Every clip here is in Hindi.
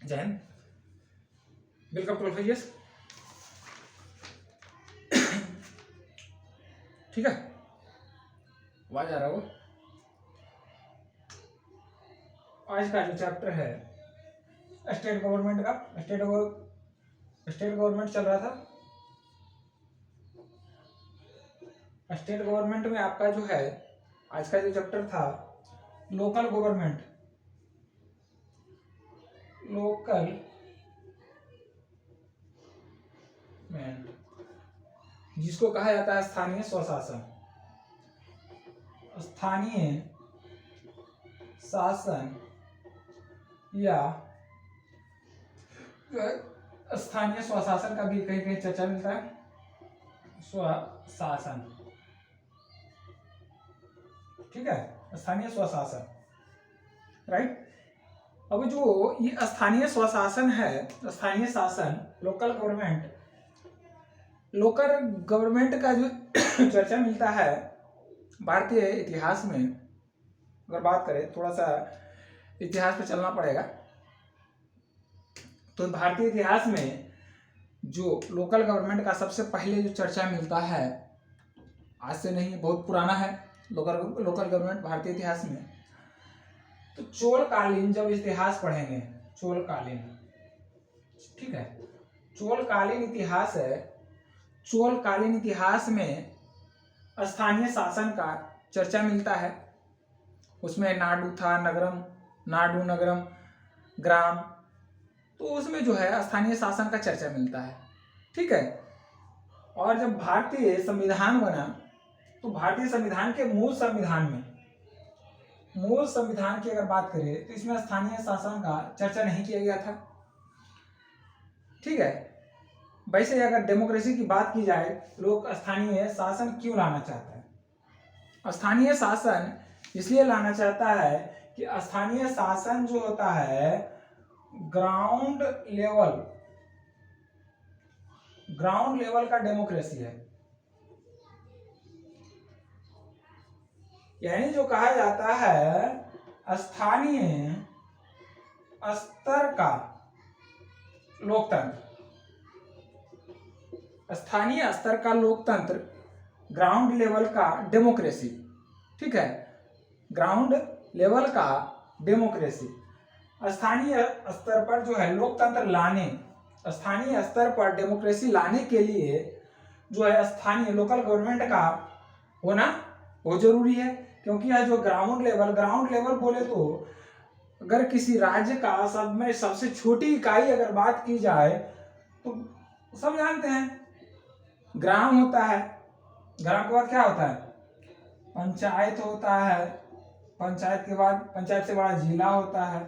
जय हिंद। Welcome to all. ठीक है, आवाज आ रहा हो। आज का जो चैप्टर है स्टेट गवर्नमेंट का, स्टेट गवर्नमेंट चल रहा था। स्टेट गवर्नमेंट में आपका जो है आज का जो चैप्टर था लोकल गवर्नमेंट, जिसको कहा जाता है स्थानीय स्वशासन। स्थानीय शासन या स्थानीय स्वशासन का भी कहीं कहीं चर्चा मिलता है। स्वशासन, ठीक है, स्थानीय स्वशासन, राइट। अब जो ये स्थानीय स्वशासन है, स्थानीय शासन, लोकल गवर्नमेंट का जो चर्चा मिलता है भारतीय इतिहास में। अगर बात करें, थोड़ा सा इतिहास पे चलना पड़ेगा, तो भारतीय इतिहास में जो लोकल गवर्नमेंट का सबसे पहले जो चर्चा मिलता है, आज से नहीं, बहुत पुराना है लोकल गवर्नमेंट भारतीय इतिहास में। तो चोलकालीन, जब इतिहास पढ़ेंगे चोलकालीन, ठीक है, चोलकालीन इतिहास है। चोलकालीन इतिहास में स्थानीय शासन का चर्चा मिलता है। उसमें नाडु था, नाडु नगरम, ग्राम, तो उसमें जो है स्थानीय शासन का चर्चा मिलता है, ठीक है। और जब भारतीय संविधान बना, तो भारतीय संविधान के मूल संविधान की अगर बात करें तो इसमें स्थानीय शासन का चर्चा नहीं किया गया था, ठीक है। वैसे अगर डेमोक्रेसी की बात की जाए, लोग स्थानीय शासन क्यों लाना चाहते हैं? स्थानीय शासन इसलिए लाना चाहता है कि स्थानीय शासन जो होता है ग्राउंड लेवल का डेमोक्रेसी है। यानी जो कहा जाता है स्थानीय स्तर का लोकतंत्र, स्थानीय स्तर का लोकतंत्र, ग्राउंड लेवल का डेमोक्रेसी, ठीक है, ग्राउंड लेवल का डेमोक्रेसी। स्थानीय स्तर पर जो है लोकतंत्र लाने, स्थानीय स्तर पर डेमोक्रेसी लाने के लिए जो है स्थानीय लोकल गवर्नमेंट का होना बहुत जरूरी है। क्योंकि यह जो ग्राउंड लेवल बोले तो अगर किसी राज्य का सब में सबसे छोटी इकाई अगर बात की जाए तो सब जानते हैं ग्राम होता है। ग्राम के बाद क्या होता है? पंचायत होता है। पंचायत के बाद, पंचायत से बड़ा जिला होता है।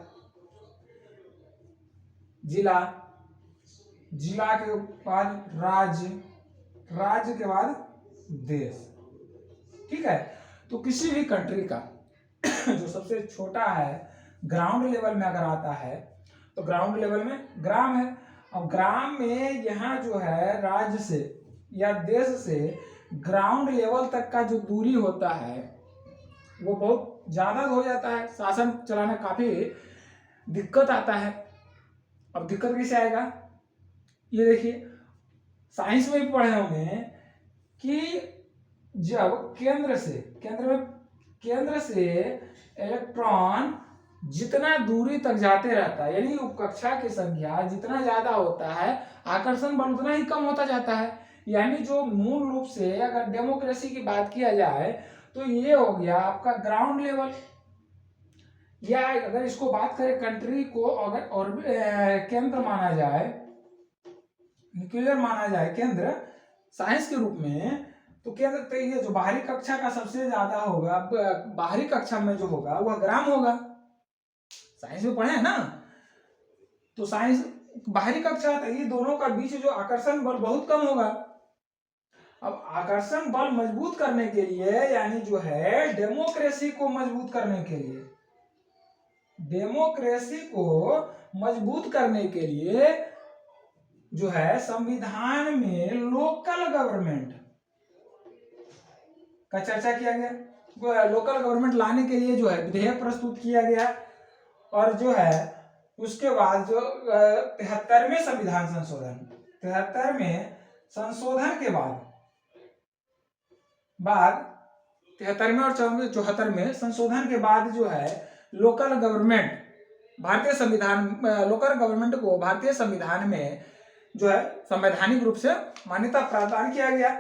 जिला के बाद राज्य के बाद देश, ठीक है। तो किसी भी कंट्री का जो सबसे छोटा है ग्राउंड लेवल में अगर आता है तो ग्राउंड लेवल में ग्राम है। अब ग्राम में यहाँ जो है राज्य से या देश से ग्राउंड लेवल तक का जो दूरी होता है वो बहुत ज्यादा हो जाता है। शासन चलाना काफी दिक्कत आता है। अब दिक्कत कैसे आएगा? ये देखिए, साइंस में भी पढ़े होंगे कि जब केंद्र से इलेक्ट्रॉन जितना दूरी तक जाते रहता है, यानी उपकक्षा की संख्या जितना ज्यादा होता है, आकर्षण बल उतना ही कम होता जाता है। यानी जो मूल रूप से अगर डेमोक्रेसी की बात किया जाए तो ये हो गया आपका ग्राउंड लेवल। या अगर इसको बात करें कंट्री को, अगर और केंद्र माना जाए, न्यूक्लियर माना जाए केंद्र साइंस के रूप में, तो केंद्र तो ये जो बाहरी कक्षा का सबसे ज्यादा होगा, बाहरी कक्षा में जो होगा वह ग्राम होगा। साइंस में पढ़े हैं ना, तो साइंस बाहरी कक्षा है, ये दोनों का बीच जो आकर्षण बल बहुत कम होगा। अब आकर्षण बल मजबूत करने के लिए, यानी जो है डेमोक्रेसी को मजबूत करने के लिए, जो है संविधान में लोकल गवर्नमेंट का चर्चा किया गया। लोकल गवर्नमेंट लाने के लिए जो है विधेयक प्रस्तुत किया गया और जो है उसके बाद जो 73वें संविधान संशोधन, 73वें संशोधन के बाद 73वें और 74वें संशोधन के बाद जो है लोकल गवर्नमेंट, भारतीय संविधान, लोकल गवर्नमेंट को भारतीय संविधान में जो है संवैधानिक रूप से मान्यता प्रदान किया गया।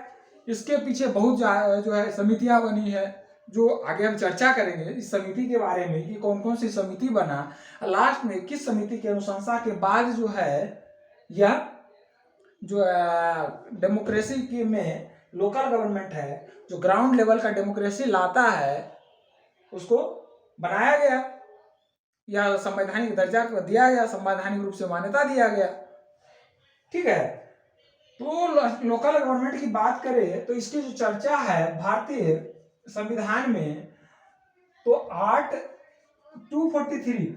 इसके पीछे बहुत जो है समितियां बनी है, जो आगे हम चर्चा करेंगे इस समिति के बारे में कि कौन कौन सी समिति बना, लास्ट में किस समिति की अनुशंसा के बाद जो है यह जो डेमोक्रेसी की में लोकल गवर्नमेंट है, जो ग्राउंड लेवल का डेमोक्रेसी लाता है, उसको बनाया गया या संवैधानिक दर्जा दिया गया, संवैधानिक रूप से मान्यता दिया गया। ठीक है, तो लोकल गवर्नमेंट की बात करें तो इसकी जो चर्चा है भारतीय संविधान में, तो आर्ट 243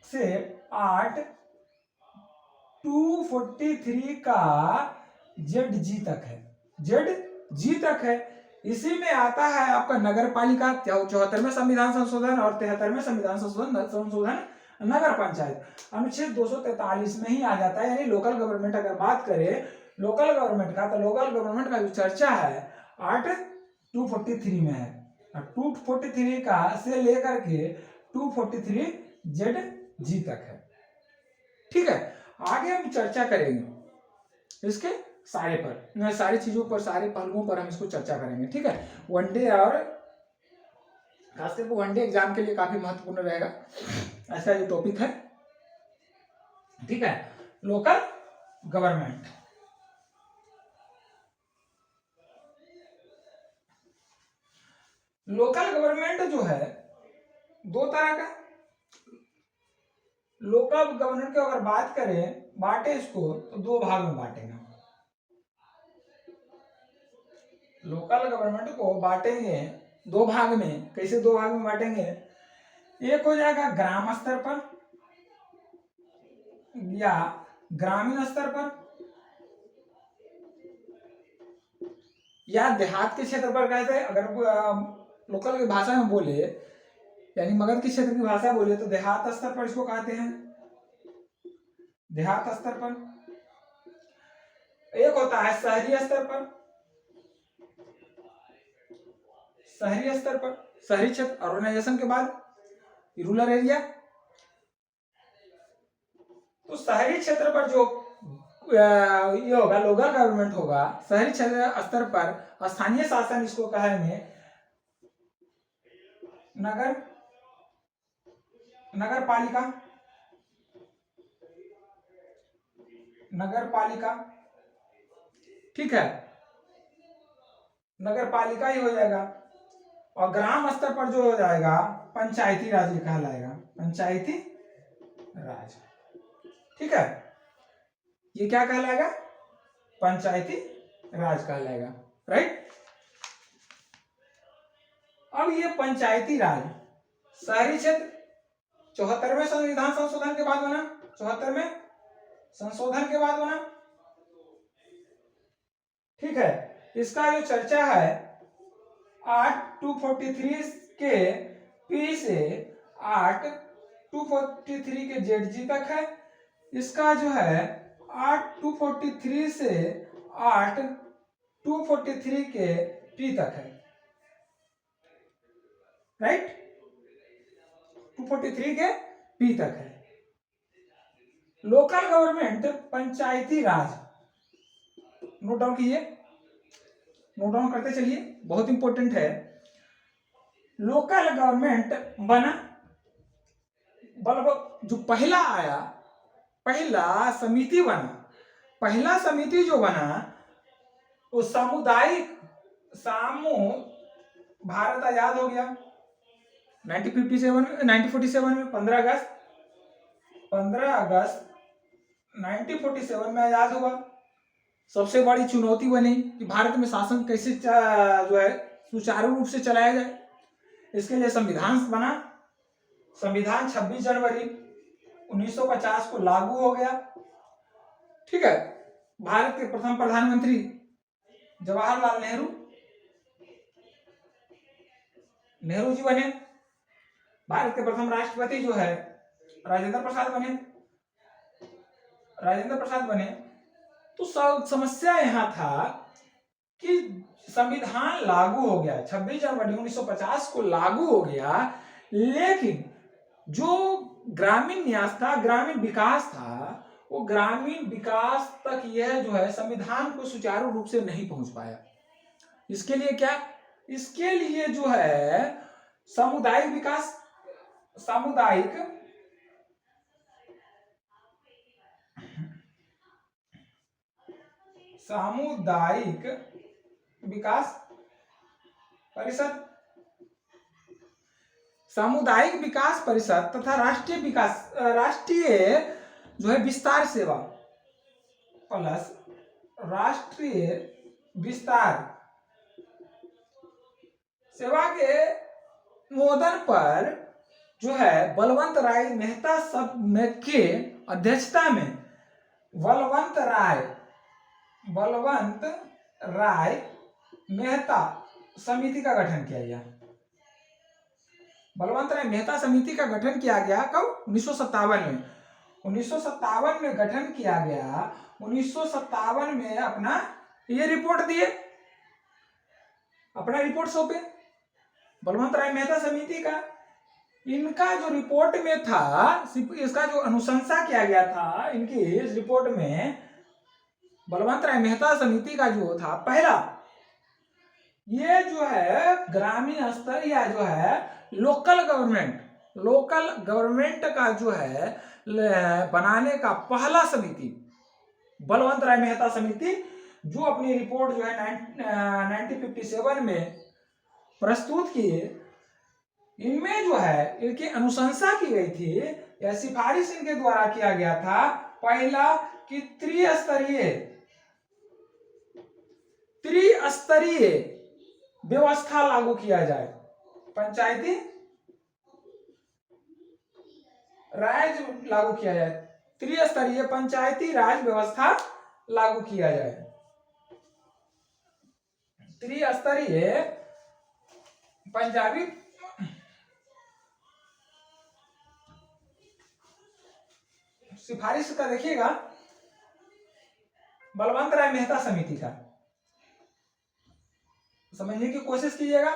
से आर्ट 243 का जेड जी तक है, जेड जी तक है। इसी में आता है आपका नगर पालिका, 74वें संविधान संशोधन और 73वें संविधान संशोधन नगर पंचायत अनुच्छेद 243 में ही आ जाता है। यानी लोकल गवर्नमेंट अगर बात करें लोकल गवर्नमेंट का, तो लोकल गवर्नमेंट का जो चर्चा है आर्ट 243 में है, 243 का से लेकर के 243 जेड जी तक है। ठीक है, आगे हम चर्चा करेंगे इसके सारे पर, सारी चीजों पर, सारे पहलुओं पर हम इसको चर्चा करेंगे। ठीक है, वनडे और खासकर वनडे एग्जाम के लिए काफी महत्वपूर्ण रहेगा ऐसा जो टॉपिक है। ठीक है, लोकल गवर्नमेंट, लोकल गवर्नमेंट जो है दो तरह का, लोकल गवर्नमेंट की अगर बात करें बांटे इसको तो दो भाग में बांटेंगे। लोकल गवर्नमेंट को बांटेंगे दो भाग में। कैसे दो भाग में बांटेंगे? एक हो जाएगा ग्राम स्तर पर या ग्रामीण स्तर पर या देहात के क्षेत्र पर। कहते अगर लोकल की भाषा में बोले, यानी मगध के क्षेत्र की भाषा बोले तो देहात स्तर पर इसको कहते हैं, देहात स्तर पर। एक होता है शहरी स्तर पर, शहरी स्तर पर, शहरी क्षेत्र ऑर्गेनाइजेशन के बाद रूरल एरिया। तो शहरी क्षेत्र पर जो ये होगा लोकल गवर्नमेंट होगा, शहरी क्षेत्र स्तर पर स्थानीय शासन इसको कहेंगे नगर, नगर पालिका, नगर पालिका। ठीक है, नगर पालिका ही हो जाएगा। और ग्राम स्तर पर जो हो जाएगा पंचायती राज कहलाएगा, पंचायती राज। ठीक है, ये क्या कहलाएगा? पंचायती राज कहलाएगा। राइट, अब ये पंचायती राज शहरी क्षेत्र 74वें संविधान संशोधन के बाद बना, 74वें संशोधन के बाद बना। ठीक है, इसका जो चर्चा है आर्ट 243 के पी से आर्ट 243 के जेड जी तक है। इसका जो है आर्ट 243 से आर्ट 243 के पी तक है। राइट, 243 के पी तक है। लोकल गवर्नमेंट पंचायती राज, नोट डाउन कीजिए, नोट डाउन करते चलिए, बहुत इंपॉर्टेंट है। लोकल गवर्नमेंट बना, मतलब जो पहला आया, पहला समिति बना, पहला समिति जो बना वो सामुदायिक समूह, भारत आजाद हो गया 1947 में, 15 अगस्त 1947 में आजाद हुआ। सबसे बड़ी चुनौती बनी कि भारत में शासन कैसे जो है सुचारू रूप से चलाया जाए। इसके लिए संविधान बना। संविधान 26 जनवरी 1950 को लागू हो गया। ठीक है, भारत के प्रथम प्रधानमंत्री जवाहरलाल नेहरू जी बने। भारत के प्रथम राष्ट्रपति जो है राजेंद्र प्रसाद बने, राजेंद्र प्रसाद बने। तो समस्या यहाँ था कि संविधान लागू हो गया 26 जनवरी 1950 को लागू हो गया, लेकिन जो ग्रामीण न्यास था, ग्रामीण विकास था, वो ग्रामीण विकास तक यह जो है संविधान को सुचारू रूप से नहीं पहुंच पाया। इसके लिए क्या, इसके लिए जो है सामुदायिक विकास, सामुदायिक विकास परिषद, सामुदायिक विकास परिषद तथा राष्ट्रीय जो है विस्तार सेवा प्लस राष्ट्रीय विस्तार सेवा के अनुमोदन पर जो है बलवंत राय मेहता सब के अध्यक्षता में बलवंत राय मेहता समिति का गठन किया गया। बलवंत राय मेहता समिति का गठन किया गया कब, 1957 में। 1957 में गठन किया गया। 1957 में अपना ये रिपोर्ट दिए, अपना रिपोर्ट सौंपे बलवंत राय मेहता समिति का। इनका जो रिपोर्ट में था, इसका जो अनुशंसा किया गया था, इनकी इस रिपोर्ट में बलवंत राय मेहता समिति का जो था पहला, ये जो है ग्रामीण स्तर या जो है लोकल गवर्नमेंट का जो है बनाने का पहला समिति बलवंत राय मेहता समिति, जो अपनी रिपोर्ट जो है 1957 में प्रस्तुत किए। इनमें जो है इनकी अनुशंसा की गई थी या सिफारिश इनके द्वारा किया गया था, पहला कि त्रिस्तरीय व्यवस्था लागू किया जाए, पंचायती राज लागू किया जाए, त्रिस्तरीय पंचायती राज व्यवस्था लागू किया जाए। त्रिस्तरीय पंजाबी सिफारिश का देखिएगा, बलवंत राय मेहता समिति का समझने की कोशिश कीजिएगा।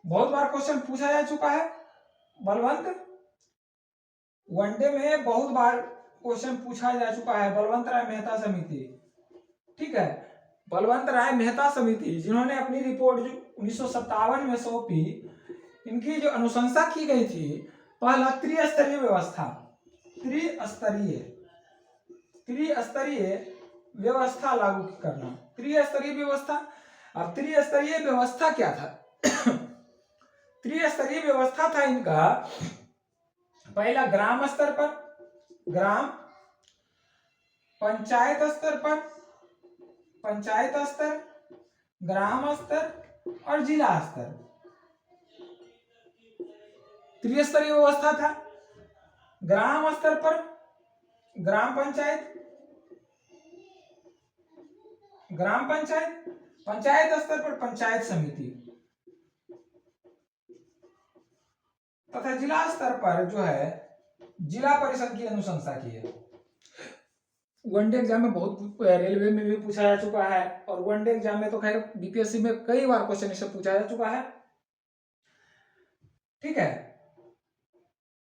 बहुत बार क्वेश्चन पूछा जा चुका है, बलवंत वनडे में बहुत बार क्वेश्चन पूछा जा चुका है, बलवंत राय मेहता समिति। ठीक है, बलवंत राय मेहता समिति जिन्होंने अपनी रिपोर्ट जो 1957 में सौंपी, इनकी जो अनुशंसा की गई थी, पहला त्रिस्तरीय व्यवस्था, त्रिस्तरीय व्यवस्था लागू करना, त्रिस्तरीय व्यवस्था। अब त्रिस्तरीय व्यवस्था क्या था? त्रिस्तरीय व्यवस्था था इनका, पहला ग्राम स्तर पर, ग्राम पंचायत स्तर पर, पंचायत स्तर, ग्राम स्तर और जिला स्तर, त्रिस्तरीय व्यवस्था था। ग्राम स्तर पर ग्राम पंचायत, पंचायत स्तर पर पंचायत समिति तथा जिला स्तर पर जो है जिला परिषद की अनुशंसा की है। वनडे एग्जाम में बहुत, रेलवे में भी पूछा जा चुका है, और वनडे एग्जाम में तो खैर बीपीएससी में कई बार क्वेश्चन इससे पूछा जा चुका है। ठीक है,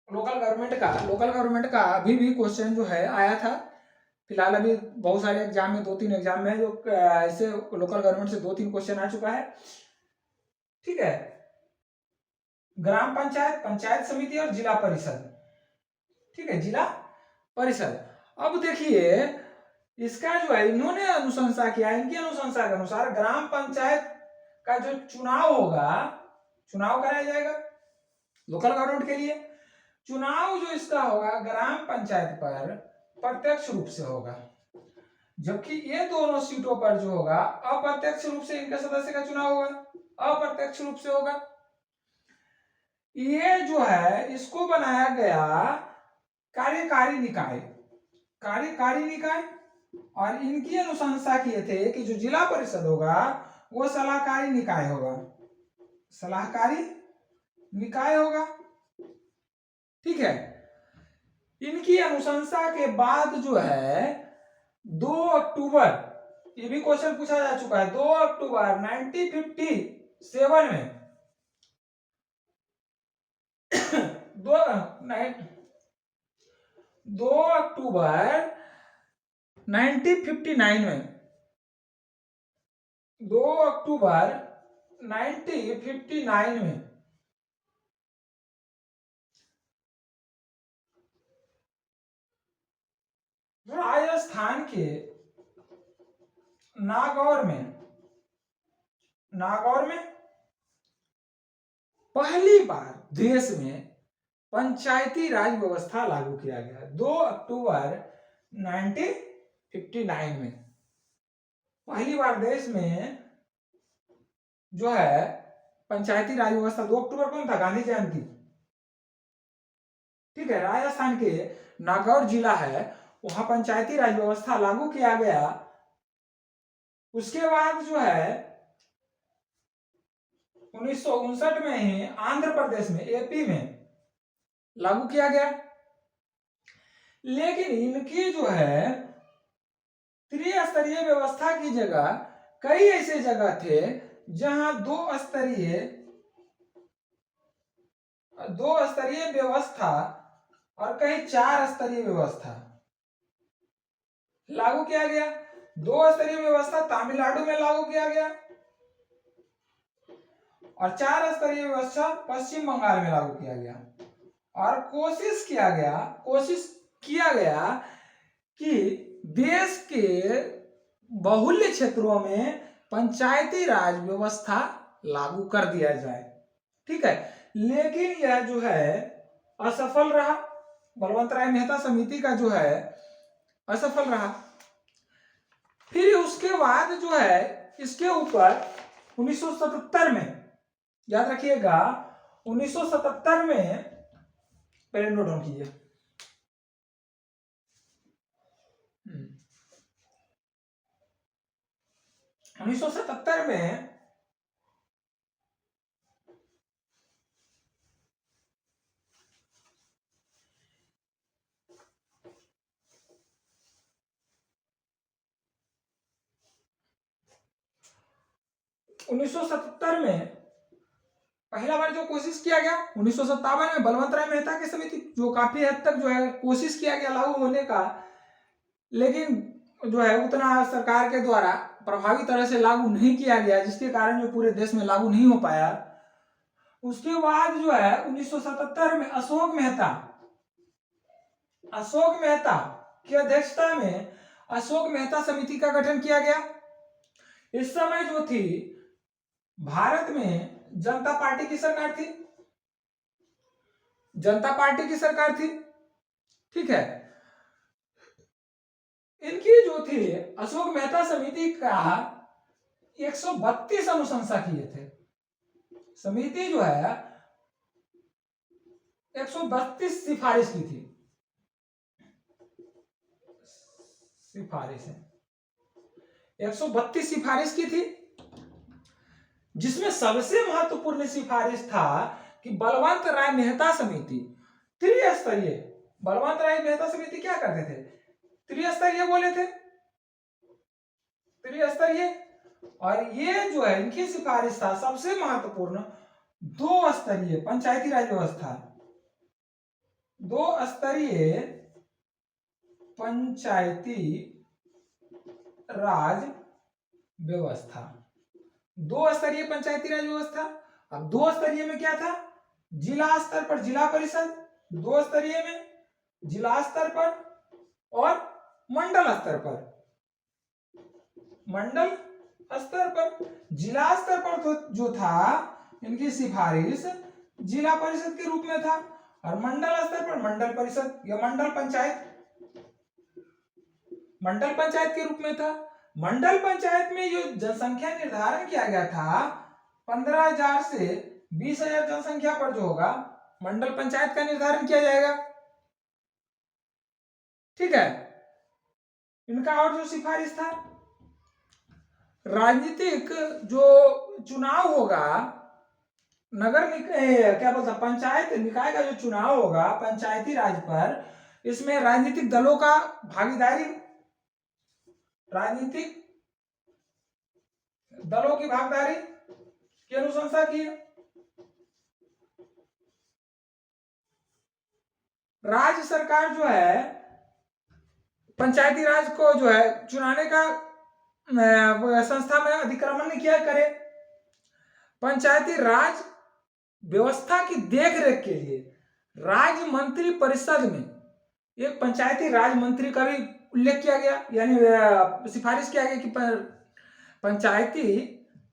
लोकल गवर्नमेंट का अभी भी क्वेश्चन जो है आया था। फिलहाल अभी बहुत सारे एग्जाम में, 2-3 एग्जाम में जो ऐसे लोकल गवर्नमेंट से 2-3 क्वेश्चन आ चुका है। ठीक है, ग्राम पंचायत, पंचायत समिति और जिला परिषद। ठीक है, जिला परिषद। अब देखिए इसका जो है इन्होंने अनुशंसा किया, इनकी अनुशंसा के अनुसार ग्राम पंचायत का जो चुनाव होगा, चुनाव कराया जाएगा लोकल गवर्नमेंट के लिए। चुनाव जो इसका होगा ग्राम पंचायत पर प्रत्यक्ष रूप से होगा, जबकि ये दोनों सीटों पर जो होगा अप्रत्यक्ष रूप से इनके सदस्य का चुनाव होगा, अप्रत्यक्ष रूप से होगा। ये जो है इसको बनाया गया कार्यकारी निकाय, और इनकी अनुशंसा किए थे कि जो जिला परिषद होगा वो सलाहकारी निकाय होगा। ठीक है, इनकी अनुशंसा के बाद जो है 2 अक्टूबर, ये भी क्वेश्चन पूछा जा चुका है, 2 अक्टूबर 1957 में 2 अक्टूबर 1959 में 2 अक्टूबर 1959 में राजस्थान के नागौर में पहली बार देश में पंचायती राज व्यवस्था लागू किया गया। 2 अक्टूबर 1959 में पहली बार देश में जो है पंचायती राज व्यवस्था। 2 अक्टूबर कौन था? गांधी जयंती। ठीक है, राजस्थान के नागौर जिला है, वहां पंचायती राज व्यवस्था लागू किया गया। उसके बाद जो है 1959 में ही आंध्र प्रदेश में, एपी में लागू किया गया। लेकिन इनकी जो है त्रिस्तरीय व्यवस्था की जगह कई ऐसे जगह थे जहां दो स्तरीय व्यवस्था और कहीं 4 स्तरीय व्यवस्था लागू किया गया। 2 स्तरीय व्यवस्था तमिलनाडु में लागू किया गया और 4 स्तरीय व्यवस्था पश्चिम बंगाल में लागू किया गया। और कोशिश किया गया कि देश के बहुल्य क्षेत्रों में पंचायती राज व्यवस्था लागू कर दिया जाए। ठीक है, लेकिन यह जो है असफल रहा। बलवंतराय मेहता समिति का जो है असफल रहा। फिर उसके बाद जो है इसके ऊपर 1977 में, याद रखिएगा 1977 में, पहले नोट डाउन कीजिए, 1977 में पहला बार जो कोशिश किया गया 1957 में बलवंतराय मेहता की समिति, जो काफी हद तक जो है कोशिश किया गया लागू होने का, लेकिन जो है उतना सरकार के द्वारा प्रभावी तरह से लागू नहीं किया गया, जिसके कारण जो पूरे देश में लागू नहीं हो पाया। उसके बाद जो है 1977 में अशोक मेहता की अध्यक्षता में अशोक मेहता समिति का गठन किया गया। इस समय जो थी भारत में जनता पार्टी की सरकार थी। ठीक है, इनकी जो थी अशोक मेहता समिति का 132 अनुशंसा किए थे। समिति जो है 132 सिफारिश की थी। 132 सिफारिश की थी, जिसमें सबसे महत्वपूर्ण सिफारिश था कि बलवंत राय मेहता समिति त्रिस्तरीय। बलवंत राय मेहता समिति क्या करते थे? त्रिस्तरीय बोले थे, त्रिस्तरीय। और ये जो है इनकी सिफारिश था सबसे महत्वपूर्ण 2 स्तरीय पंचायती राज व्यवस्था। 2 स्तरीय पंचायती राज व्यवस्था। 2 स्तरीय पंचायती राज व्यवस्था। अब 2 स्तरीय में क्या था? जिला स्तर पर जिला परिषद, 2 स्तरीय में जिला स्तर पर और मंडल स्तर पर। जिला स्तर पर तो जो था इनकी सिफारिश जिला परिषद के रूप में था, और मंडल स्तर पर मंडल परिषद या मंडल पंचायत के रूप में था। मंडल पंचायत में जो जनसंख्या निर्धारण किया गया था 15,000 से 20,000 जनसंख्या पर जो होगा मंडल पंचायत का निर्धारण किया जाएगा। ठीक है, इनका और जो सिफारिश था, राजनीतिक जो चुनाव होगा, नगर निकाय क्या बोलता पंचायत निकाय का जो चुनाव होगा पंचायती राज पर, इसमें राजनीतिक दलों का भागीदारी, राजनीतिक दलों की भागीदारी की अनुशंसा की। राज्य सरकार जो है पंचायती राज को जो है चुनाने का संस्था में अधिक्रमण किया करे। पंचायती राज व्यवस्था की देखरेख के लिए राज्य मंत्री परिषद में एक पंचायती राज मंत्री का भी उल्लेख किया गया, यानी सिफारिश किया गया कि पंचायती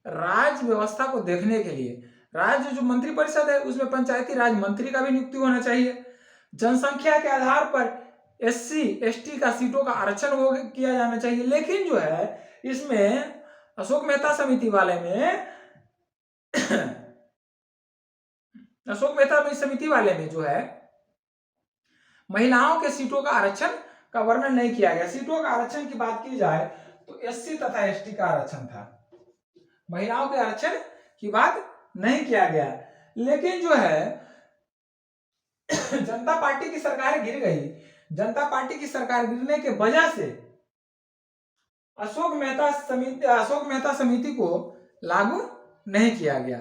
राज व्यवस्था को देखने के लिए राज्य जो मंत्री परिषद है उसमें पंचायती राज मंत्री का भी नियुक्ति होना चाहिए। जनसंख्या के आधार पर एससी एसटी का सीटों का आरक्षण हो किया जाना चाहिए। लेकिन जो है इसमें अशोक मेहता समिति वाले में अशोक मेहता समिति वाले में जो है महिलाओं के सीटों का आरक्षण का वर्णन नहीं किया गया। सीटों का आरक्षण की बात की जाए तो एससी तथा एसटी का आरक्षण था, महिलाओं के आरक्षण की बात नहीं किया गया। लेकिन जो है जनता पार्टी की सरकार गिर गई। जनता पार्टी की सरकार गिरने के वजह से अशोक मेहता समिति को लागू नहीं किया गया।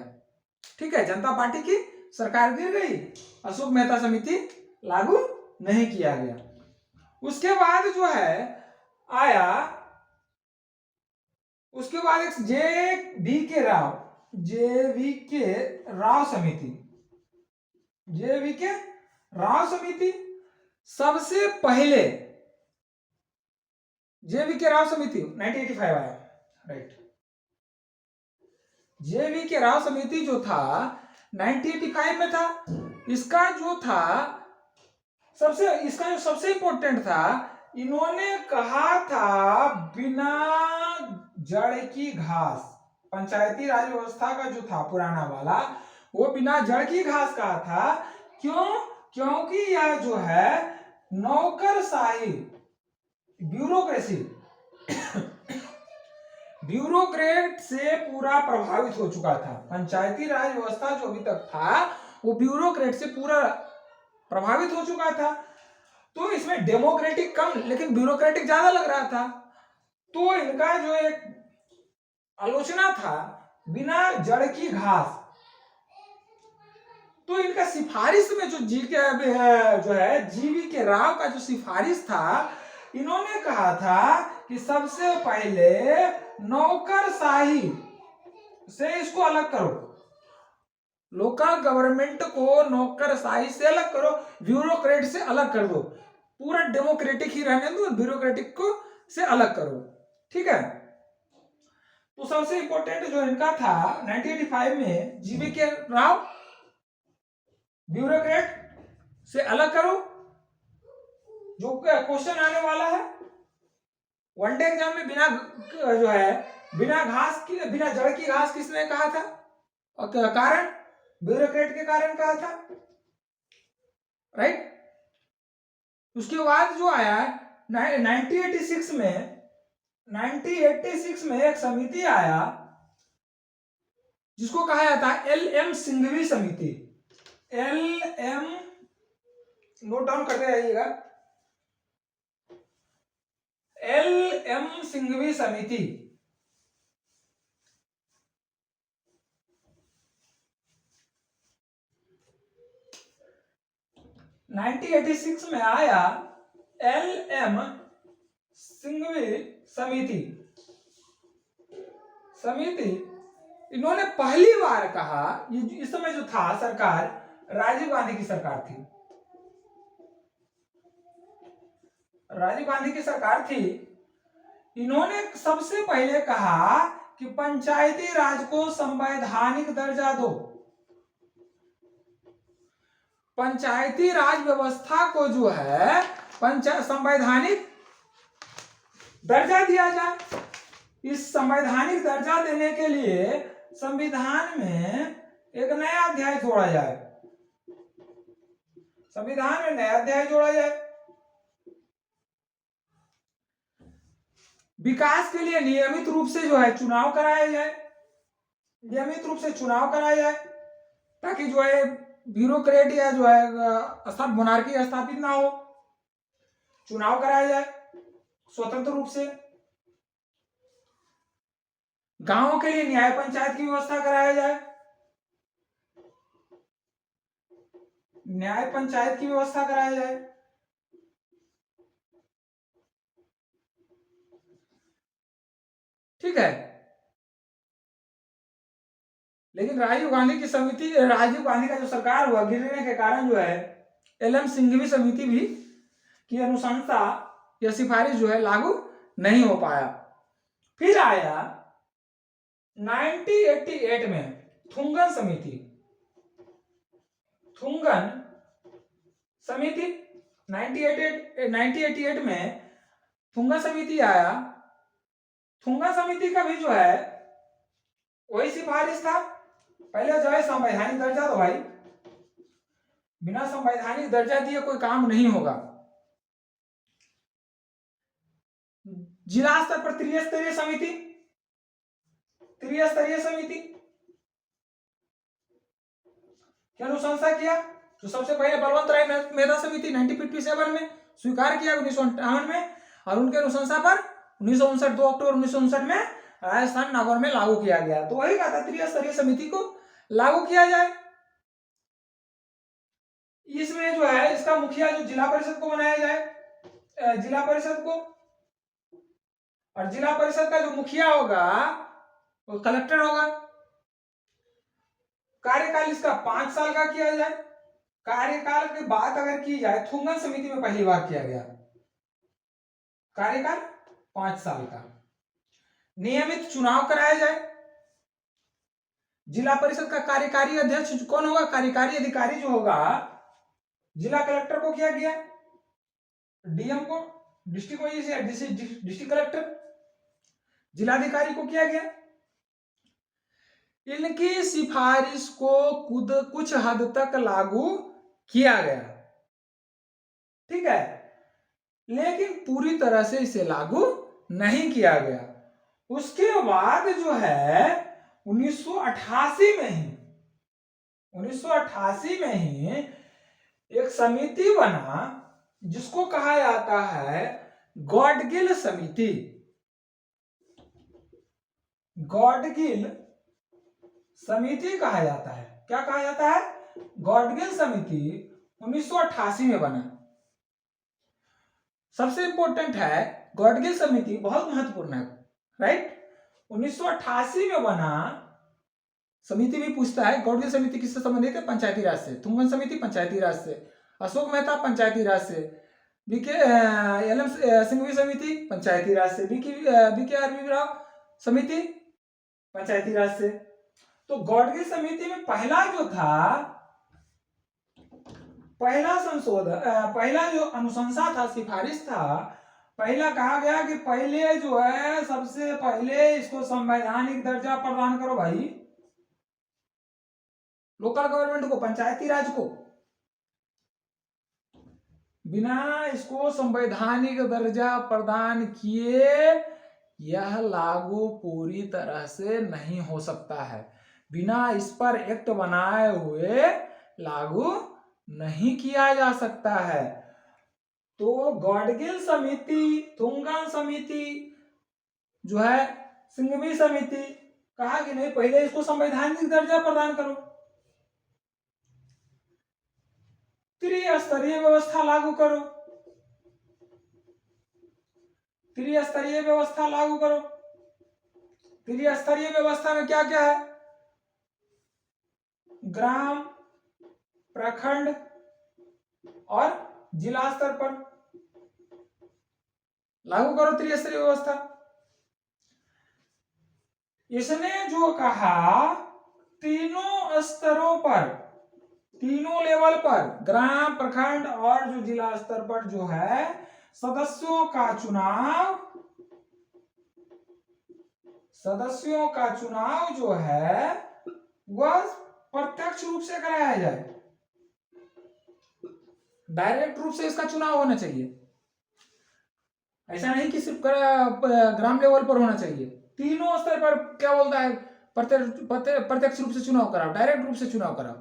ठीक है, जनता पार्टी की सरकार गिर गई, अशोक मेहता समिति लागू नहीं किया गया। उसके बाद जो है आया, उसके बाद एक जे वी के राव समिति सबसे पहले जे.वी.के. राव समिति 1985 आया, राइट। जे.वी.के. राव समिति जो था 1985 में था। इसका जो सबसे इंपॉर्टेंट था, इन्होंने कहा था बिना जड़ की घास, पंचायती राज व्यवस्था का जो था पुराना वाला वो बिना जड़ की घास कहा था। क्योंकि यह जो है नौकरशाही ब्यूरोक्रेट से पूरा प्रभावित हो चुका था। पंचायती राज व्यवस्था जो अभी तक था वो ब्यूरोक्रेट से पूरा प्रभावित हो चुका था। तो इसमें डेमोक्रेटिक कम लेकिन ब्यूरोक्रेटिक ज्यादा लग रहा था। तो इनका जो एक आलोचना था बिना जड़ की घास, तो इनका सिफारिश में जो जी.वी.के. राव का जो सिफारिश था, इन्होंने कहा था कि सबसे पहले नौकरशाही से इसको अलग करो, लोकल गवर्नमेंट को नौकरशाही से अलग करो, ब्यूरोक्रेट से अलग कर दो, पूरा डेमोक्रेटिक ही रहने दो, ब्यूरोक्रेटिक को से अलग करो। ठीक है, तो सबसे इंपॉर्टेंट जो इनका था 1985 में जी.वी.के. राव, ब्यूरोक्रेट से अलग करो। जो क्वेश्चन आने वाला है वनडे एग्जाम में, बिना जड़ की घास किसने कहा था और कारण ब्यूरोक्रेट के कारण कहा था, राइट। उसके बाद जो आया 1986 में एक समिति आया जिसको कहा जाता है एल.एम. सिंघवी समिति। एल.एम. नोट डाउन करते रहिएगा, एल.एम. सिंघवी समिति। (1986) में आया एल.एम. सिंघवी समिति। इन्होंने पहली बार कहा, इस समय जो था सरकार राजीव गांधी की सरकार थी, इन्होंने सबसे पहले कहा कि पंचायती राज को संवैधानिक दर्जा दो, पंचायती राज व्यवस्था को जो है संवैधानिक दर्जा दिया जाए। इस संवैधानिक दर्जा देने के लिए संविधान में एक नया अध्याय जोड़ा जाए, संविधान में नया अध्याय जोड़ा जाए। विकास के लिए नियमित रूप से जो है चुनाव कराया जाए, ताकि जो है ब्यूरोक्रेट या जो है मोनार्की स्थापित ना हो। चुनाव कराया जाए स्वतंत्र रूप से। गांवों के लिए न्याय पंचायत की व्यवस्था कराया जाए, न्याय पंचायत की व्यवस्था कराया जाए। ठीक है। लेकिन राजीव गांधी की समिति, राजीव गांधी का जो सरकार हुआ गिरने के कारण जो है एल.एम. सिंघवी समिति भी की अनुशंसा या सिफारिश जो है लागू नहीं हो पाया। फिर आया 1988 में थुंगन समिति, थुंगन समिति 1988 में थुंगन समिति आया। थुंगन समिति का भी जो है वही सिफारिश था। पहले जो है संवैधानिक दर्जा दो भाई, बिना संवैधानिक दर्जा दिए कोई काम नहीं होगा। जिला स्तर पर त्रिस्तरीय समिति, त्रिस्तरीय समिति की अनुशंसा किया। तो सबसे पहले बलवंत राय मेधा समिति 1957 में स्वीकार किया 1958 में, और उनके अनुशंसा पर 1959 2 अक्टूबर 1959 में राजस्थान नागौर में लागू किया गया। तो वही कहा था त्रिस्तरीय समिति को लागू किया जाए। इसमें जो है इसका मुखिया जो जिला परिषद को बनाया जाए, जिला परिषद को, और जिला परिषद का जो मुखिया होगा वो कलेक्टर होगा। कार्यकाल इसका 5 साल का किया जाए। कार्यकाल की बात अगर की जाए थुंगन समिति में पहली बार किया गया कार्यकाल 5 साल का। नियमित चुनाव कराया जाए। जिला परिषद का कार्यकारी अध्यक्ष कौन होगा? कार्यकारी अधिकारी जो होगा जिला कलेक्टर को किया गया, डीएम को, डिस्ट्रिक्ट मजिस्ट्रेट, डिस्ट्रिक्ट कलेक्टर, जिलाधिकारी को किया गया। इनकी सिफारिश को खुद कुछ हद तक लागू किया गया, ठीक है, लेकिन पूरी तरह से इसे लागू नहीं किया गया। उसके बाद जो है 1988 में ही, 1988 में ही एक समिति बना जिसको कहा जाता है गॉडगिल समिति। गॉडगिल समिति कहा जाता है। क्या कहा जाता है? गॉडगिल समिति 1988 में बना। सबसे इंपॉर्टेंट है गॉडगिल समिति, बहुत महत्वपूर्ण है, राइट। 1988 में बना समिति भी पूछता है गॉडगिल समिति किससे संबंधित है? पंचायती राज से। थुंगन समिति पंचायती राज से, अशोक मेहता पंचायती राज से, एल.एम. सिंघवी समिति पंचायती राज से, बी.के.आर.बी. राव समिति पंचायती राज से। तो गॉडगिल समिति में पहला जो था, पहला संशोधन, पहला जो अनुशंसा था, सिफारिश था, पहला कहा गया कि पहले जो है सबसे पहले इसको संवैधानिक दर्जा प्रदान करो भाई, लोकल गवर्नमेंट को, पंचायती राज को। बिना इसको संवैधानिक दर्जा प्रदान किए यह लागू पूरी तरह से नहीं हो सकता है। बिना इस पर एक्ट बनाए हुए लागू नहीं किया जा सकता है। तो गॉडगिल समिति, थुंगन समिति जो है, सिंघवी समिति, कहा कि नहीं पहले इसको संवैधानिक दर्जा प्रदान करो, त्रिस्तरीय व्यवस्था लागू करो, त्रिस्तरीय व्यवस्था लागू करो। त्रिस्तरीय व्यवस्था में क्या क्या है? ग्राम, प्रखंड और जिला स्तर पर लागू करो त्रिस्तरीय व्यवस्था। इसने जो कहा तीनों स्तरों पर, तीनों लेवल पर, ग्राम, प्रखंड और जो जिला स्तर पर जो है सदस्यों का चुनाव जो है वह प्रत्यक्ष रूप से कराया जाए। डायरेक्ट रूप से इसका चुनाव होना चाहिए। ऐसा नहीं कि सिर्फ ग्राम लेवल पर होना चाहिए, तीनों स्तर पर। क्या बोलता है? प्रत्यक्ष रूप से चुनाव कराओ, डायरेक्ट रूप से चुनाव कराओ।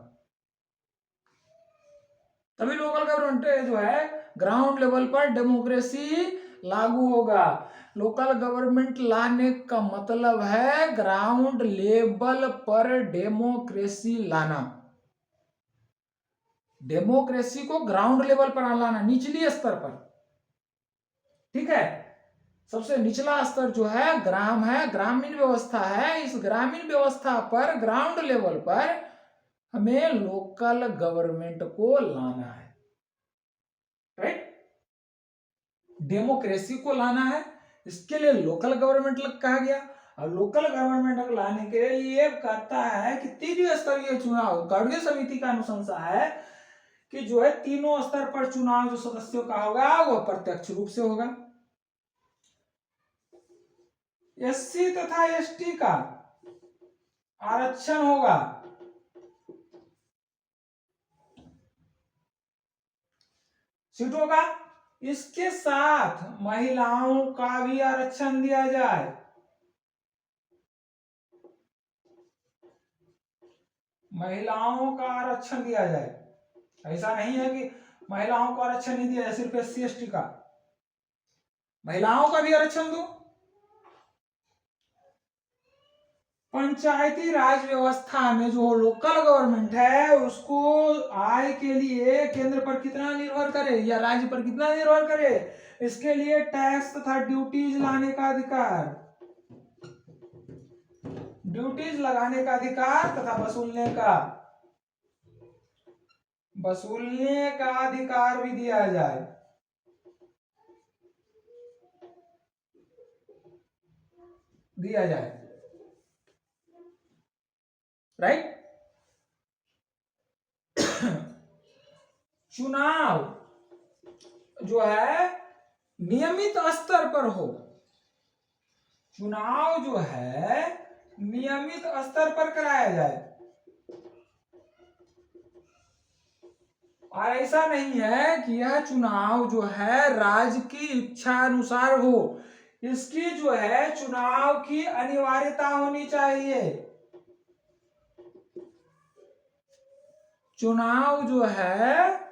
तभी लोकल गवर्नमेंट जो है ग्राउंड लेवल पर डेमोक्रेसी लागू होगा। लोकल गवर्नमेंट लाने का मतलब है ग्राउंड लेवल पर डेमोक्रेसी लाना। डेमोक्रेसी को ग्राउंड लेवल पर लाना, निचली स्तर पर। ठीक है, सबसे निचला स्तर जो है ग्राम है, ग्रामीण व्यवस्था है। इस ग्रामीण व्यवस्था पर ग्राउंड लेवल पर हमें लोकल गवर्नमेंट को लाना है, राइट। डेमोक्रेसी को लाना है, इसके लिए लोकल गवर्नमेंट कहा गया। और लोकल गवर्नमेंट लाने के लिए कहता है कि तीन स्तरीय चुनाव, गढ़ समिति का अनुशंसा है कि जो है तीनों स्तर पर चुनाव जो सदस्यों का होगा वह प्रत्यक्ष रूप से होगा। एससी तथा एसटी का आरक्षण होगा, सीटों का। इसके साथ महिलाओं का भी आरक्षण दिया जाए। महिलाओं का आरक्षण दिया जाए। ऐसा नहीं है कि महिलाओं को आरक्षण नहीं दिया जाए, सिर्फ एससी एसटी का, महिलाओं का भी आरक्षण दो। पंचायती राज व्यवस्था में जो लोकल गवर्नमेंट है उसको आय के लिए केंद्र पर कितना निर्भर करे या राज्य पर कितना निर्भर करे, इसके लिए टैक्स तथा ड्यूटीज लाने का अधिकार, ड्यूटीज लगाने का अधिकार तथा वसूलने का अधिकार भी दिया जाए। राइट। चुनाव जो है नियमित स्तर पर हो, चुनाव जो है नियमित स्तर पर कराया जाए। और ऐसा नहीं है कि यह चुनाव जो है राज्य की इच्छा अनुसार हो, इसकी जो है चुनाव की अनिवार्यता होनी चाहिए। चुनाव जो है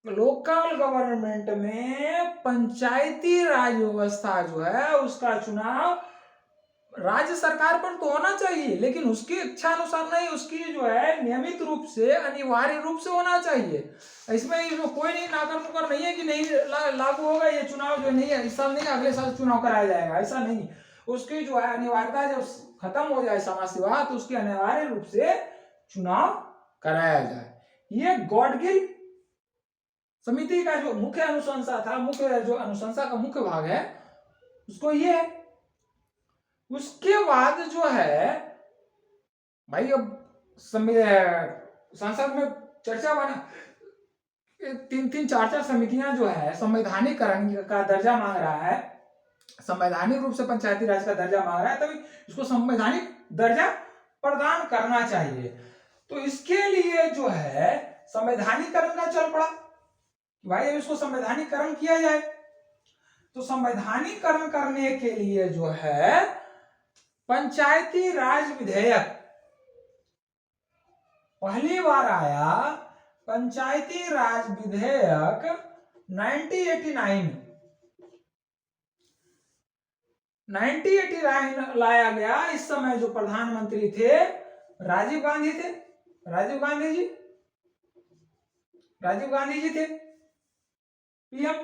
लोकल गवर्नमेंट में पंचायती राज व्यवस्था जो है उसका चुनाव राज्य सरकार पर तो होना चाहिए, लेकिन उसकी इच्छा अनुसार नहीं, उसकी जो है नियमित रूप से अनिवार्य रूप से होना चाहिए। इसमें कोई नहीं नाकर नुकर नहीं है कि नहीं लागू होगा ये चुनाव, जो नहीं है इस साल नहीं अगले साल चुनाव कराया जाएगा, ऐसा नहीं। उसकी जो है अनिवार्यता जब खत्म हो जाए समाज सेवा तो उसकी अनिवार्य रूप से चुनाव कराया जाए। ये गॉडगिल समिति का जो मुख्य अनुशंसा था, मुख्य जो अनुशंसा का मुख्य भाग है उसको ये है। उसके बाद जो है भाई अब संसद में चर्चा बना, तीन चार समितियां जो है संवैधानिकरण का दर्जा मांग रहा है, संवैधानिक रूप से पंचायती राज का दर्जा मांग रहा है, तभी इसको संवैधानिक दर्जा प्रदान करना चाहिए। तो इसके लिए जो है संवैधानिकरण का चल पड़ा, भाई इसको संवैधानिकरण किया जाए। तो संवैधानिकरण करने के लिए जो है पंचायती राज विधेयक पहली बार आया, पंचायती राज विधेयक 1989 लाया गया। इस समय जो प्रधानमंत्री थे राजीव गांधी थे, राजीव गांधी जी थे पीएम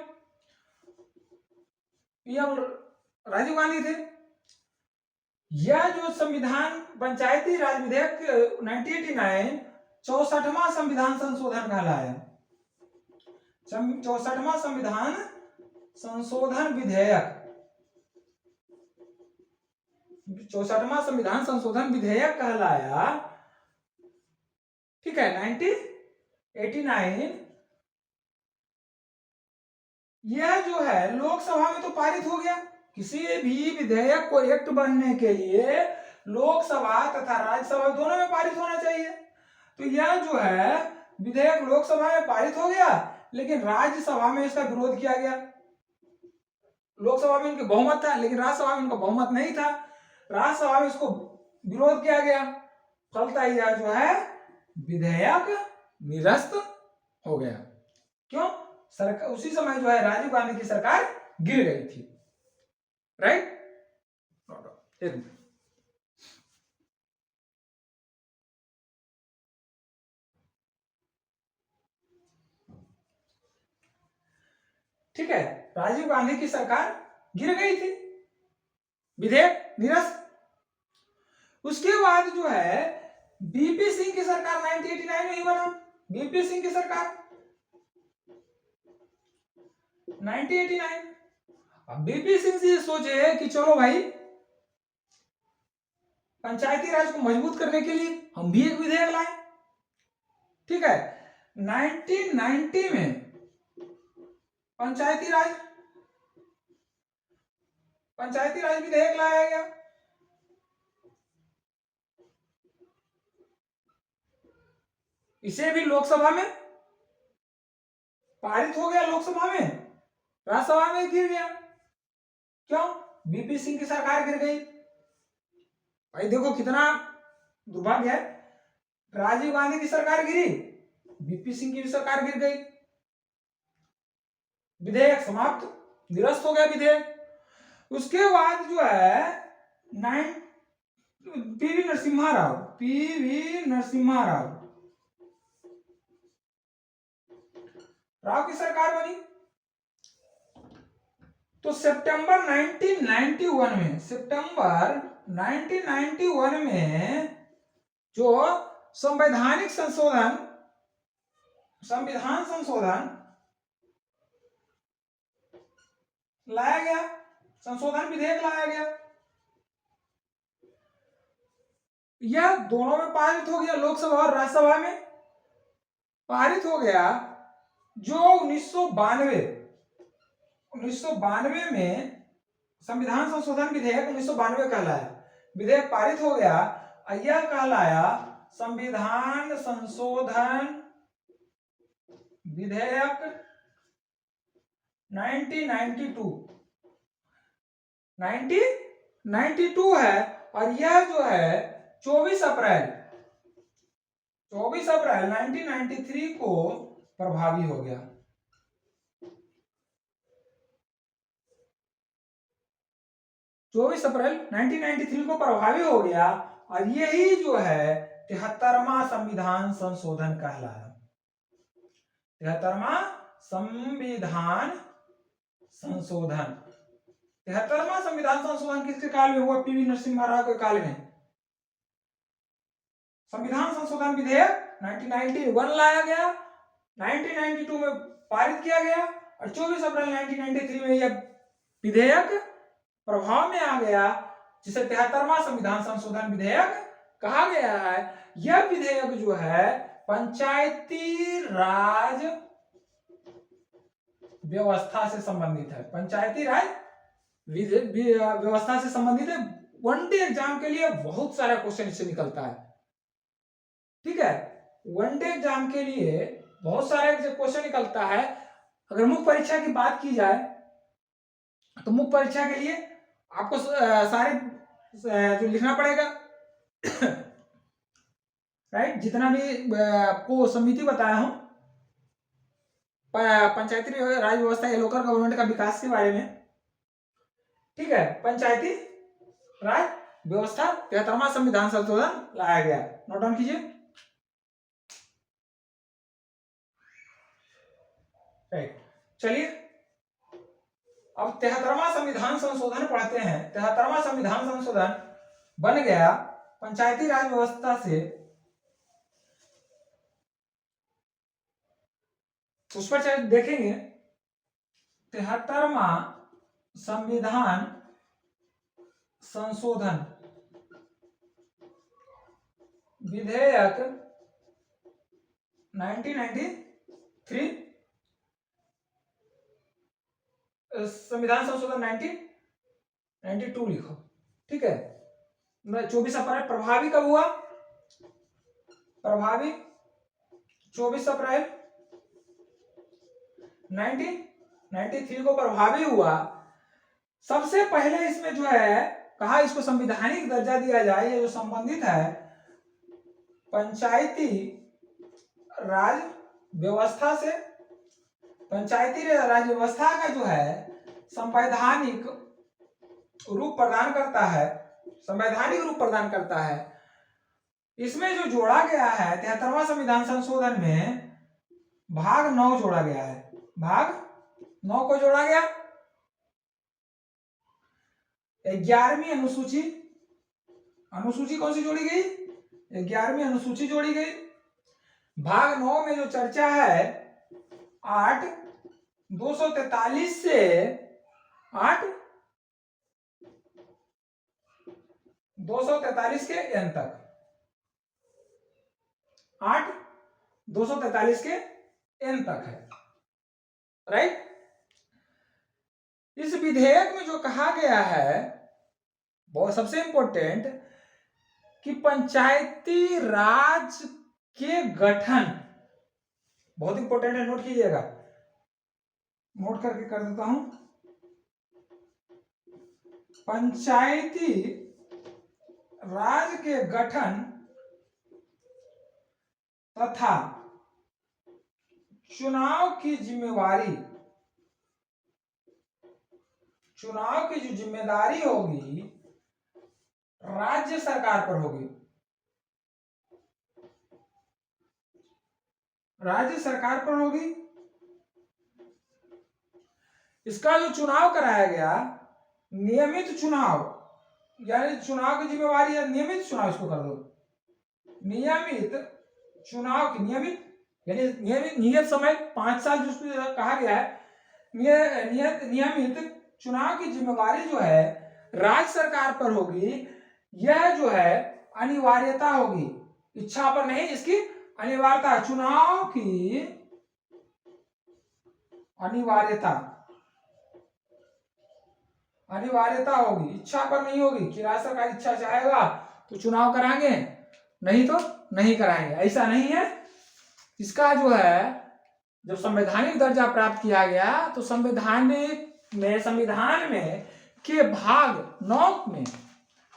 राजीव गांधी थे। यह जो संविधान पंचायती राज विधेयक 1989 64वां संविधान संशोधन कहलाया। 64वां संविधान संशोधन विधेयक, 64वां संविधान संशोधन विधेयक कहलाया। ठीक है, 1989 यह जो है लोकसभा में तो पारित हो गया। किसी भी विधेयक को एक्ट बनने के लिए लोकसभा तथा राज्यसभा दोनों में पारित होना चाहिए। तो यह जो है विधेयक लोकसभा में पारित हो गया, लेकिन राज्यसभा में इसका विरोध किया गया। लोकसभा में इनके बहुमत था, लेकिन राज्यसभा में इनका बहुमत नहीं था। राज्यसभा में इसको विरोध किया गया, फलतः यह जो है विधेयक निरस्त हो गया। क्यों? सरकार उसी समय जो है राजीव गांधी की सरकार गिर गई थी। राइट? एक मिनट। ठीक है, राजीव गांधी की सरकार गिर गई थी, विधेयक निरस्त। उसके बाद जो है बीपी सिंह की सरकार 1989 में ही बना। बीपी सिंह की सरकार 1989। अब बीपी सिंह जी सोचे कि चलो भाई पंचायती राज को मजबूत करने के लिए हम भी एक विधेयक लाए। ठीक है, 1990 में पंचायती राज विधेयक लाया गया। इसे भी लोकसभा में पारित हो गया, लोकसभा में, राज्यसभा में गिर गया। क्यों? बीपी सिंह की सरकार गिर गई। भाई देखो कितना दुर्भाग्य है, राजीव गांधी की सरकार गिरी, बीपी सिंह की भी सरकार गिर गई, विधेयक समाप्त, निरस्त हो गया विधेयक। उसके बाद जो है पीवी नरसिम्हा राव की सरकार बनी। तो सितंबर 1991 में जो संविधान संशोधन लाया गया, संशोधन विधेयक लाया गया। यह दोनों में पारित हो गया, लोकसभा और राज्यसभा में पारित हो गया। जो 1992 में संविधान संशोधन विधेयक 1992 कहलाया, विधेयक पारित हो गया। यह कहलाया संविधान संशोधन विधेयक 1992 है। और यह जो है 24 अप्रैल 1993 को प्रभावी हो गया। 24 अप्रैल 1993 को प्रभावी हो गया। और यही जो है 73वां संविधान संशोधन कहलाया। 73वां संविधान संशोधन 73वां संविधान संशोधन किसके काल में हुआ? पीवी नरसिम्हा राव के काल में। संविधान संशोधन विधेयक 1991 लाया गया, 1992 में पारित किया गया और 24 अप्रैल 1993 में यह विधेयक प्रभाव में आ गया, जिसे 73वां संविधान संशोधन विधेयक कहा गया है। यह विधेयक जो है पंचायती राज व्यवस्था से संबंधित है। पंचायती राज व्यवस्था से संबंधित है। वनडे एग्जाम के लिए बहुत सारा क्वेश्चन इससे निकलता है। ठीक है, वनडे एग्जाम के लिए बहुत सारे क्वेश्चन निकलता है। अगर मुख्य परीक्षा की बात की जाए तो मुख्य परीक्षा के लिए आपको सारे जो लिखना पड़ेगा राइट, जितना भी आपको समिति बताया हूं, पंचायती राज व्यवस्था या लोकल गवर्नमेंट का विकास के बारे में। ठीक है, पंचायती राज व्यवस्था 73वां संविधान संशोधन लाया गया। नोट डाउन कीजिए। राइट, चलिए अब 73वां संविधान संशोधन पढ़ते हैं। 73वां संविधान संशोधन बन गया पंचायती राज व्यवस्था से। उस पर देखेंगे 73वां संविधान संशोधन विधेयक 1993, संविधान संशोधन 1992 लिखो। ठीक है, 24 अप्रैल प्रभावी कब हुआ? प्रभावी 24 अप्रैल 1993 को प्रभावी हुआ। सबसे पहले इसमें जो है कहा इसको संवैधानिक दर्जा दिया जाए, ये जो संबंधित है पंचायती राज व्यवस्था से, पंचायती राज व्यवस्था का जो है संवैधानिक रूप प्रदान करता है, संवैधानिक रूप प्रदान करता है। इसमें जो जोड़ा गया है 73वां संविधान संशोधन में भाग 9 जोड़ा गया है। भाग 9 को जोड़ा गया। 11वीं अनुसूची, अनुसूची कौन सी जोड़ी गई? 11वीं अनुसूची जोड़ी गई। भाग 9 में जो चर्चा है 8 243 से 8 243 के एन तक, 8 243 के एन तक है, राइट। इस विधेयक में जो कहा गया है बहुत सबसे इंपॉर्टेंट कि पंचायती राज के गठन, बहुत इंपॉर्टेंट है, नोट कीजिएगा, नोट करके कर देता हूं। पंचायती राज के गठन तथा चुनाव की जिम्मेवारी, चुनाव की जो जिम्मेदारी होगी राज्य सरकार पर होगी, राज्य सरकार पर होगी। इसका जो चुनाव कराया गया, नियमित चुनाव, यानी चुनाव की जिम्मेवारी है नियमित चुनाव, इसको कर दो नियमित चुनाव की, नियमित यानी नियत समय 5 साल जो कहा गया है, नियमित चुनाव की जिम्मेवारी जो है राज्य सरकार पर होगी। यह जो है अनिवार्यता होगी, इच्छा पर नहीं, इसकी अनिवार्यता, चुनाव की अनिवार्यता, अनिवार्यता होगी, इच्छा पर नहीं होगी कि राज्य सरकार इच्छा चाहेगा तो चुनाव कराएंगे, नहीं तो नहीं कराएंगे, ऐसा नहीं है। इसका जो है जब संवैधानिक दर्जा प्राप्त किया गया तो संविधान में के भाग 9 में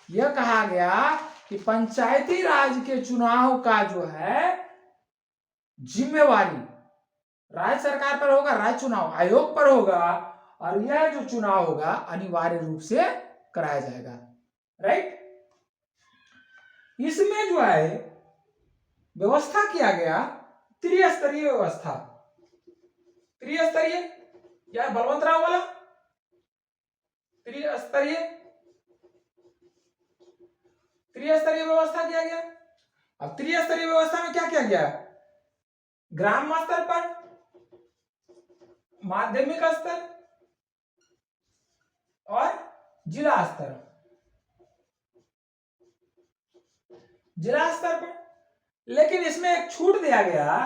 यह कहा गया कि पंचायती राज के चुनाव का जो है जिम्मेवारी राज्य सरकार पर होगा, राज्य चुनाव आयोग पर होगा, और यह जो चुनाव होगा अनिवार्य रूप से कराया जाएगा, राइट। इसमें जो है व्यवस्था किया गया त्रिस्तरीय व्यवस्था, त्रिस्तरीय या बलवंतराव वाला त्रिस्तरीय, त्रिस्तरीय व्यवस्था किया गया। अब त्रिस्तरीय व्यवस्था में क्या किया गया? ग्राम स्तर पर, माध्यमिक स्तर और जिला स्तर, जिला स्तर पर। लेकिन इसमें एक छूट दिया गया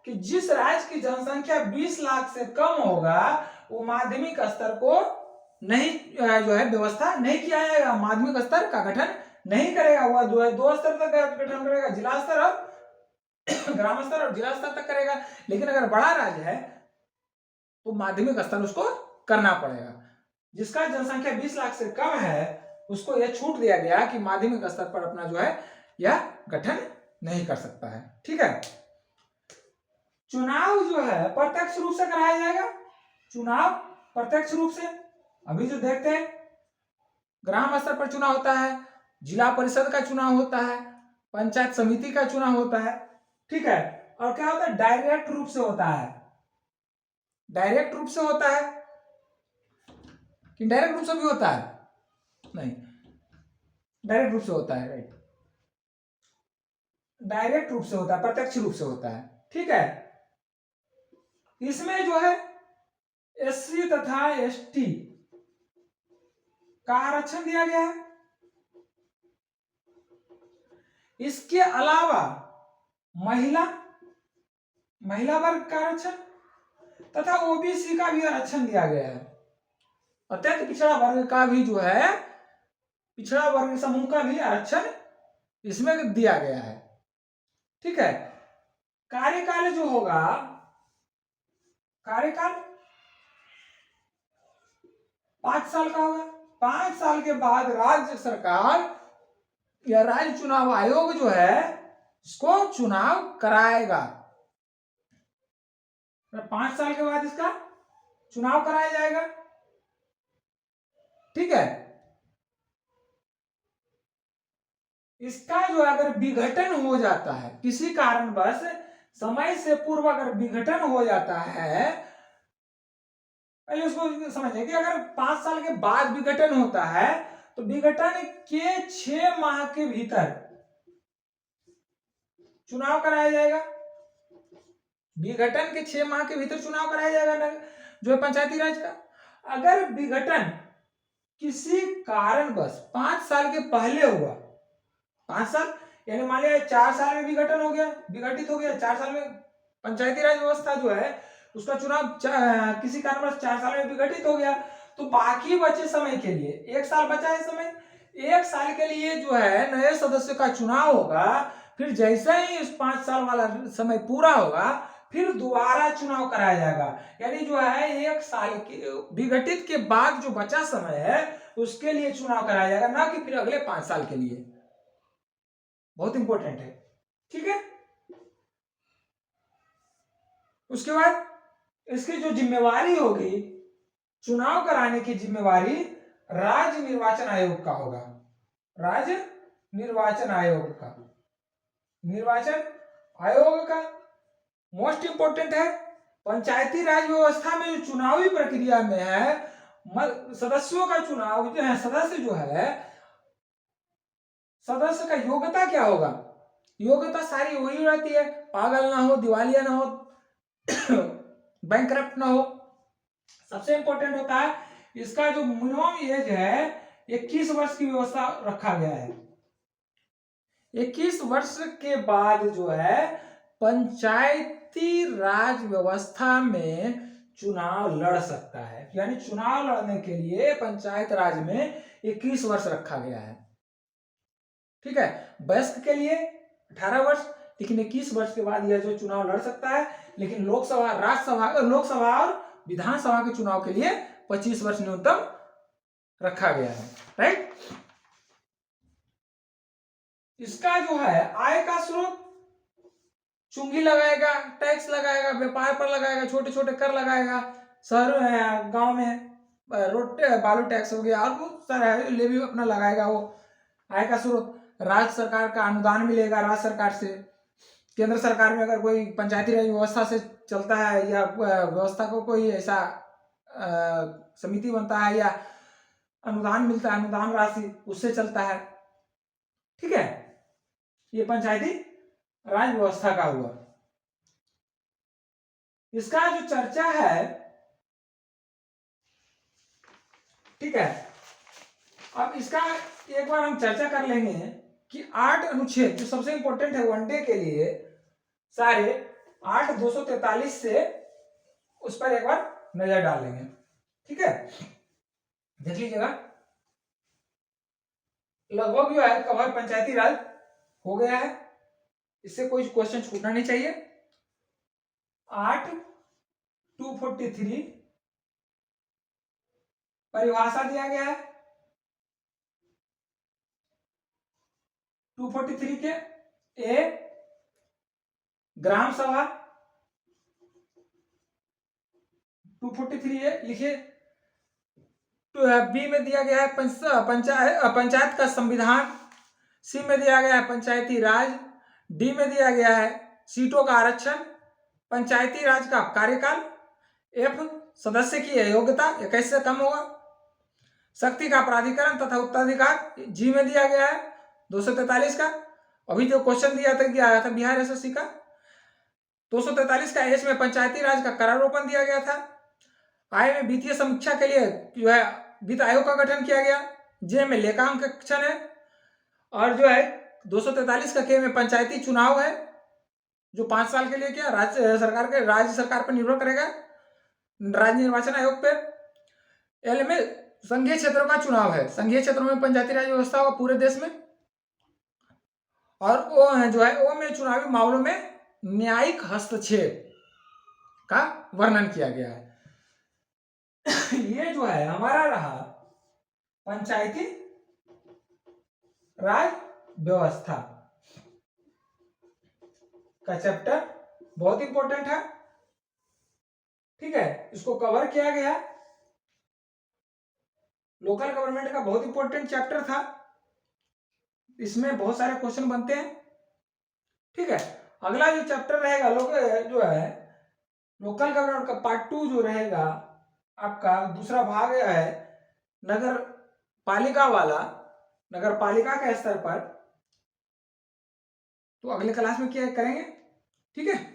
कि जिस राज्य की जनसंख्या 20 लाख से कम होगा वो माध्यमिक स्तर को नहीं जो है व्यवस्था नहीं किया जाएगा, माध्यमिक स्तर का गठन नहीं करेगा, वह दो स्तर तक गठन करेगा, जिला स्तर और ग्राम स्तर और जिला स्तर तक करेगा। लेकिन अगर बड़ा राज्य है तो माध्यमिक स्तर उसको करना पड़ेगा। जिसका जनसंख्या 20 लाख से कम है उसको यह छूट दिया गया कि माध्यमिक स्तर पर अपना जो है यह गठन नहीं कर सकता है, ठीक है। चुनाव जो है प्रत्यक्ष रूप से कराया जाएगा, चुनाव प्रत्यक्ष रूप से। अभी जो देखते हैं ग्राम स्तर पर चुनाव होता है, जिला परिषद का चुनाव होता है, पंचायत समिति का चुनाव होता है, ठीक है। और क्या होता है? डायरेक्ट रूप से होता है, डायरेक्ट रूप से होता है कि डायरेक्ट रूप से भी होता है? नहीं, डायरेक्ट रूप से होता है, राइट, डायरेक्ट रूप से होता है, प्रत्यक्ष रूप से होता है, ठीक है। इसमें जो है एससी तथा एसटी का आरक्षण दिया गया है। इसके अलावा महिला वर्ग का आरक्षण तथा ओबीसी का भी आरक्षण दिया गया है। अत्यंत पिछड़ा वर्ग का भी जो है, पिछड़ा वर्ग समूह का भी आरक्षण इसमें दिया गया है, ठीक है। कार्यकाल जो होगा, कार्यकाल 5 साल का होगा। 5 साल के बाद राज्य सरकार या राज्य चुनाव आयोग जो है इसको चुनाव कराएगा, 5 साल के बाद इसका चुनाव कराया जाएगा। ठीक है, इसका जो अगर विघटन हो जाता है किसी कारणवश, समय से पूर्व अगर विघटन हो जाता है, पहले उसको समझिए कि अगर 5 साल के बाद विघटन होता है तो विघटन के 6 माह के भीतर चुनाव कराया जाएगा। विघटन के 6 माह के भीतर चुनाव कराया जाएगा जो है पंचायती राज का। अगर विघटन किसी कारणवश 5 साल के पहले हुआ, 5 साल यानी मान लिया 4 साल में विघटन हो गया, विघटित हो गया, 4 साल में पंचायती राज व्यवस्था जो है उसका चुनाव किसी कारणवश 4 साल में विघटित हो गया, तो बाकी बचे समय के लिए 1 साल बचा है समय, 1 साल के लिए जो है नए सदस्य का चुनाव होगा। फिर जैसे ही इस 5 साल वाला समय पूरा होगा फिर दोबारा चुनाव कराया जाएगा। यानी जो है 1 साल के विघटित के बाद जो बचा समय है उसके लिए चुनाव कराया जाएगा, ना कि फिर अगले 5 साल के लिए। बहुत इंपॉर्टेंट है। ठीक है, उसके बाद इसकी जो जिम्मेवारी होगी, चुनाव कराने की जिम्मेवारी राज्य निर्वाचन आयोग का होगा। राज्य निर्वाचन आयोग का, निर्वाचन आयोग का मोस्ट इंपोर्टेंट है। पंचायती राज व्यवस्था में जो चुनावी प्रक्रिया में है, सदस्यों का चुनाव जो है, सदस्य जो है, सदस्य का योग्यता क्या होगा? योग्यता सारी वही रहती है, पागल ना हो, दिवालिया ना हो, बैंकरप्ट ना हो। सबसे इंपॉर्टेंट होता है इसका जो मिनिमम एज है 21 वर्ष की व्यवस्था रखा गया है। 21 वर्ष के बाद जो है पंचायती राज व्यवस्था में चुनाव लड़ सकता है। यानी चुनाव लड़ने के लिए पंचायत राज में 21 वर्ष रखा गया है। ठीक है, वयस्क के लिए 18 वर्ष, लेकिन 21 वर्ष के बाद यह जो चुनाव लड़ सकता है। लेकिन लोकसभा, राज्यसभा, लोकसभा और विधानसभा के चुनाव के लिए 25 वर्ष न्यूनतम रखा गया है। राइट, इसका जो है आय का स्रोत, चुंगी लगाएगा, टैक्स लगाएगा, व्यापार पर लगाएगा, छोटे छोटे कर लगाएगा, शहर गांव में रोड बालू टैक्स हो गया और बहुत सारा लेवी अपना लगाएगा। वो आय का स्रोत, राज्य सरकार का अनुदान मिलेगा, राज्य सरकार से। केंद्र सरकार में अगर कोई पंचायती राज व्यवस्था से चलता है या व्यवस्था को कोई ऐसा समिति बनता है या अनुदान मिलता है, अनुदान राशि उससे चलता है। ठीक है, ये पंचायती राज व्यवस्था का हुआ। इसका जो चर्चा है, ठीक है, अब इसका एक बार हम चर्चा कर लेंगे कि 8 अनुच्छेद जो सबसे इंपॉर्टेंट है वनडे के लिए, सारे 8(243) से उस पर एक बार नजर डाल लेंगे। ठीक है, देख लीजिएगा। लगभग जो है कवर पंचायती राज हो गया है, इससे कोई क्वेश्चन छूटना नहीं चाहिए। 8(243) परिभाषा दिया गया है 243 के। ए ग्राम सभा 243 है, लिखिए। बी में दिया गया है पंचायत का संविधान। सी में दिया गया है पंचायती राज। डी में दिया गया है सीटों का आरक्षण, पंचायती राज का कार्यकाल। एफ सदस्य की योग्यता 21 से कम होगा, शक्ति का प्राधिकरण तथा उत्तराधिकार। जी में दिया गया है 243 का। अभी जो क्वेश्चन दिया था बिहार एसएससी का 243 का। एच में पंचायती राज का करारोपण दिया गया था। आई में वित्तीय समीक्षा के लिए जो है वित्त आयोग का गठन किया गया। जे में लेखांकन है। और जो है 243 का के में पंचायती चुनाव है जो 5 साल के लिए क्या राज्य सरकार पर निर्भर करेगा, राज्य निर्वाचन आयोग पे। एल में संघीय क्षेत्रों का चुनाव है, संघीय क्षेत्रों में पंचायती राज व्यवस्था होगा पूरे देश में। और ओ है जो है ओ में चुनावी मामलों में न्यायिक हस्तक्षेप का वर्णन किया गया है। ये जो है हमारा रहा पंचायती राज व्यवस्था का चैप्टर, बहुत इंपॉर्टेंट है। ठीक है, इसको कवर किया गया। लोकल गवर्नमेंट का बहुत इंपॉर्टेंट चैप्टर था, इसमें बहुत सारे क्वेश्चन बनते हैं। ठीक है, अगला जो चैप्टर रहेगा जो है लोकल गवर्नमेंट का पार्ट 2 जो रहेगा आपका दूसरा भाग है नगर पालिका वाला, नगर पालिका के स्तर पर। तो अगले क्लास में क्या करेंगे, ठीक है।